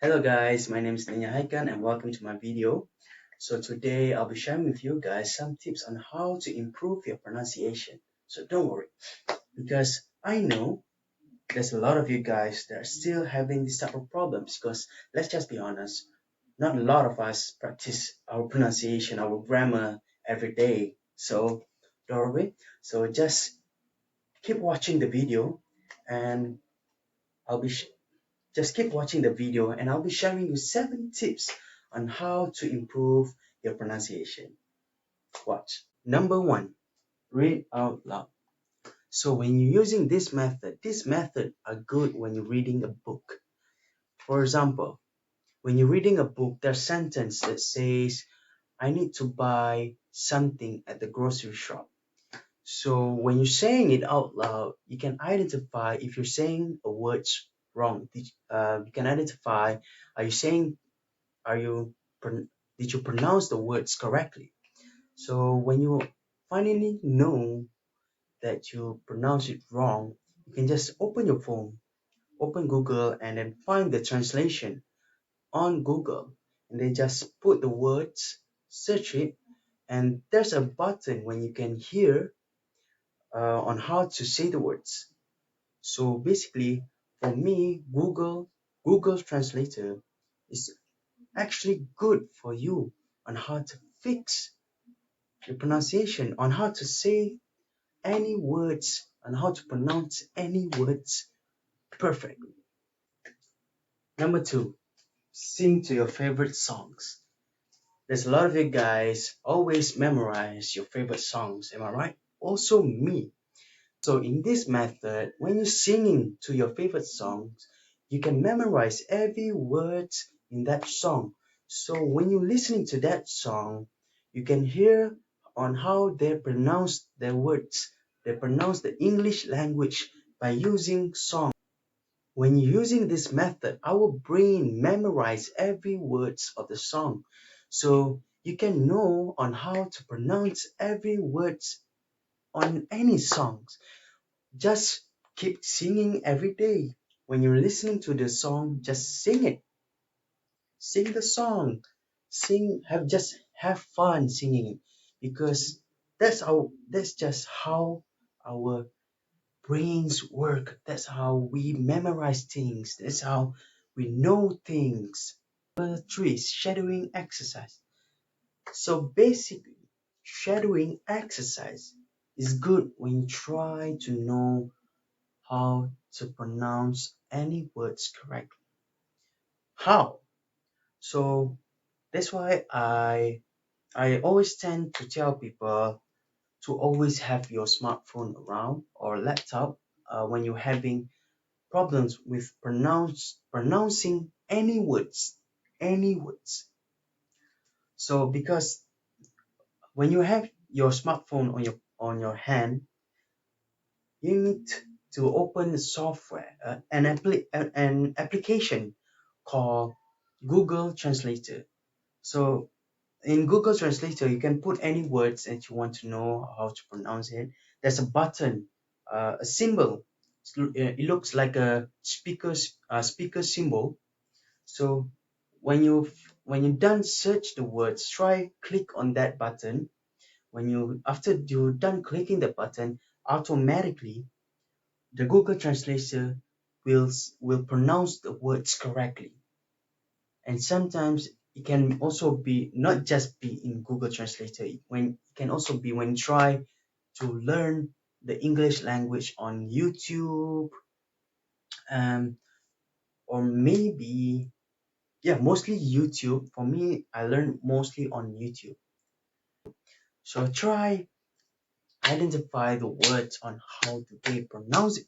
Hello guys, my name is Nanya Haikan and welcome to my video. So today I'll be sharing with you guys some tips on how to improve your pronunciation. So don't worry, because I know there's a lot of you guys that are still having this type of problems because let's just be honest, not a lot of us practice our pronunciation, our grammar every day. So don't worry. So just keep watching the video and I'll be just keep watching the video and I'll be sharing you 7 tips on how to improve your pronunciation. Watch. Number 1, read out loud. So when you're using this method are good when you're reading a book. For example, when you're reading a book, there's a sentence that says, I need to buy something at the grocery shop. So when you're saying it out loud, you can identify if you're saying a word wrong. You can identify, are you saying are you did you pronounce the words correctly? So when you finally know that you pronounce it wrong, you can just open your phone, open Google, and then find the translation on Google, and then just put the words, search it, and there's a button when you can hear on how to say the words. So basically, for me, Google Translator is actually good for you on how to fix your pronunciation, on how to say any words, on how to pronounce any words perfectly. Number 2, sing to your favorite songs. There's a lot of you guys always memorize your favorite songs, am I right? Also me. So in this method, when you're singing to your favorite songs, you can memorize every word in that song. So when you're listening to that song, you can hear on how they pronounce their words. They pronounce the English language by using song. When you're using this method, our brain memorize every words of the song. So you can know on how to pronounce every words on any songs. Just keep singing every day. When you're listening to the song, just sing it. Sing the song. Have fun singing it because that's just how our brains work. That's how we memorize things. That's how we know things. Number 3 is shadowing exercise. So basically, shadowing exercise is good when you try to know how to pronounce any words correctly. How? So that's why I always tend to tell people to always have your smartphone around or laptop when you're having problems with pronouncing any words, any words. So because when you have your smartphone on your hand, you need to open the software, an application called Google Translator. So in Google Translator, you can put any words that you want to know how to pronounce it. There's a button, a symbol. It looks like a speaker symbol. So when you done search the words, try click on that button. After you're done clicking the button, automatically the Google Translator will pronounce the words correctly. And sometimes it can also be not just be in Google Translator. It can also be when you try to learn the English language on YouTube, um, or maybe mostly YouTube. For me, I learn mostly on YouTube. So try identify the words on how to they pronounce it.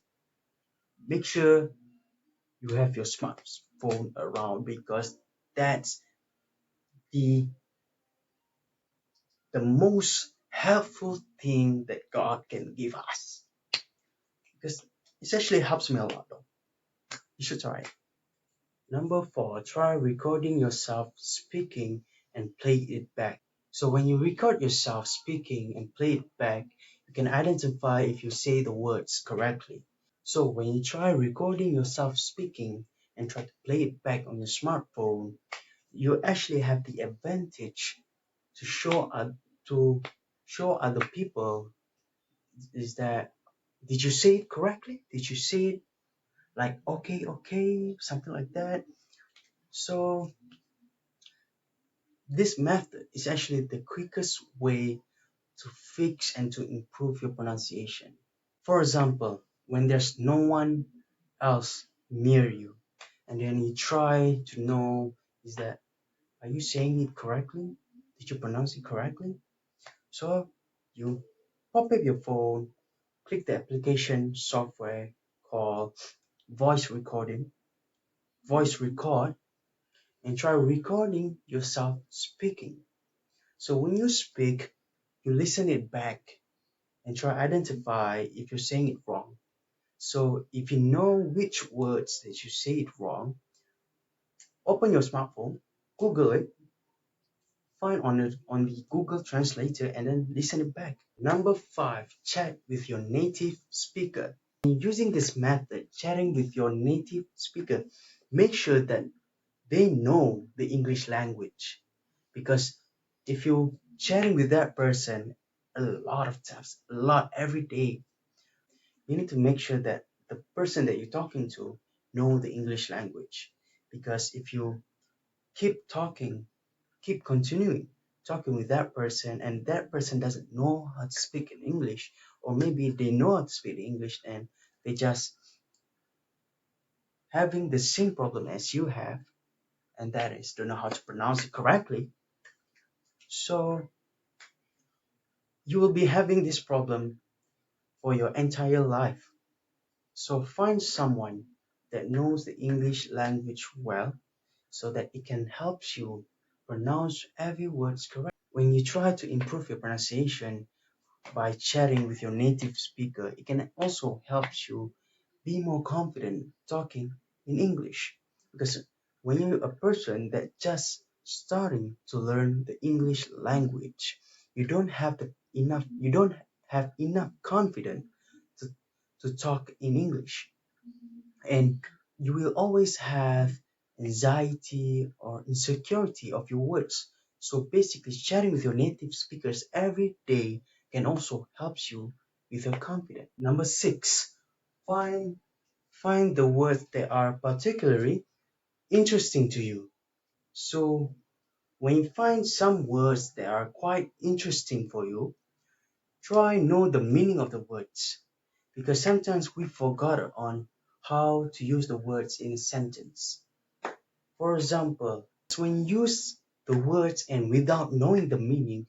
Make sure you have your smartphone around because that's the the most helpful thing that God can give us. Because it actually helps me a lot though. You should try it. Number 4, try recording yourself speaking and play it back. So when you record yourself speaking and play it back, you can identify if you say the words correctly. So when you try recording yourself speaking, and try to play it back on your smartphone, you actually have the advantage to show other people is that, did you say it correctly? Did you say it like okay, okay, something like that? So this method is actually the quickest way to fix and to improve your pronunciation. For example, when there's no one else near you, and then you try to know, is that, are you saying it correctly? Did you pronounce it correctly? So you pop up your phone, click the application software called voice recording, voice record, and try recording yourself speaking. So when you speak, you listen it back and try identify if you're saying it wrong. So if you know which words that you say it wrong, open your smartphone, Google it, find on the Google Translator, and then listen it back. Number 5, chat with your native speaker. Using this method, chatting with your native speaker, make sure that they know the English language. Because if you chatting with that person a lot of times, a lot every day, you need to make sure that the person that you're talking to know the English language. Because if you keep talking, keep continuing talking with that person, and that person doesn't know how to speak in English, or maybe they know how to speak English and they just having the same problem as you have, and that is don't know how to pronounce it correctly. So you will be having this problem for your entire life. So find someone that knows the English language well so that it can help you pronounce every word correct. When you try to improve your pronunciation by chatting with your native speaker, it can also help you be more confident talking in English. Because when you're a person that just starting to learn the English language, you don't have enough confidence to, to talk in English. And you will always have anxiety or insecurity of your words. So basically, chatting with your native speakers every day can also help you with your confidence. Number 6, find find the words that are particularly interesting to you. So when you find some words that are quite interesting for you, try know the meaning of the words, because sometimes we forgot on how to use the words in a sentence. For example, when you use the words and without knowing the meaning,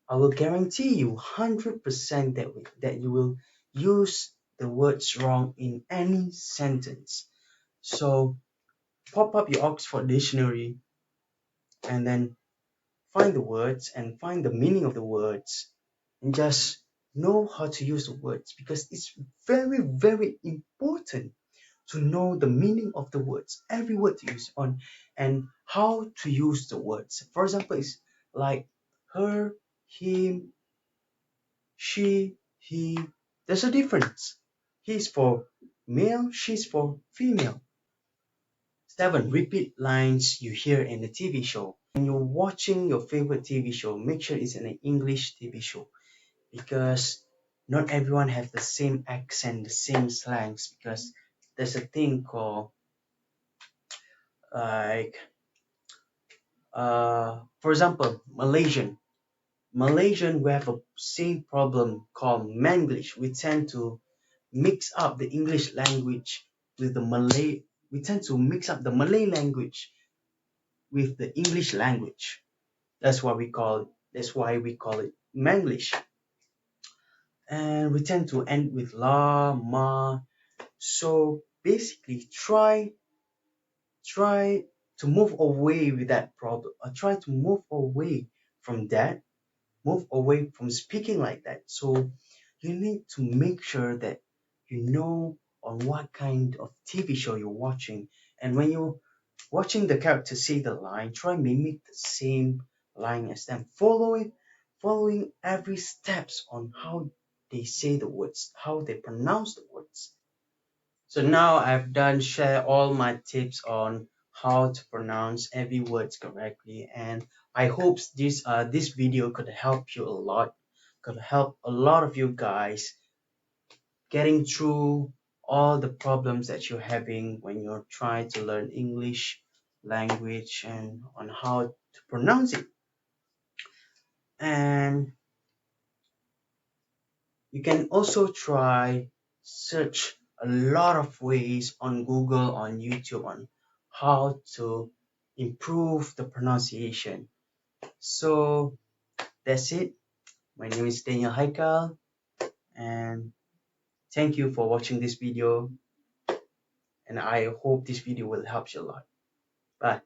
I will guarantee you 100% that you will use the words wrong in any sentence. So pop up your Oxford Dictionary and then find the words and find the meaning of the words, and just know how to use the words, because it's very, very important to know the meaning of the words, every word to use on, and how to use the words. For example, it's like her, him, she, he. There's a difference. He's for male, she's for female. 7, repeat lines you hear in the TV show. When you're watching your favorite TV show, make sure it's an English TV show, because not everyone has the same accent, the same slangs, because there's a thing called like for example, Malaysian, we have a same problem called Manglish. We tend to mix up the English language with the Malay. We tend to mix up the Malay language with the English language. That's why we call it Manglish. And we tend to end with la, ma. So basically, try to move away with that problem, or try to move away from that, move away from speaking like that. So you need to make sure that you know on what kind of TV show you're watching, and when you're watching the character say the line, try mimic the same line as them, following every steps on how they say the words, how they pronounce the words. So now I've done share all my tips on how to pronounce every word correctly, and I hope this video could help you a lot, could help a lot of you guys getting through all the problems that you're having when you're trying to learn English language and on how to pronounce it. And you can also try search a lot of ways on Google, on YouTube, on how to improve the pronunciation. So that's it. My name is Daniel Haikal, and thank you for watching this video, and I hope this video will help you a lot. Bye.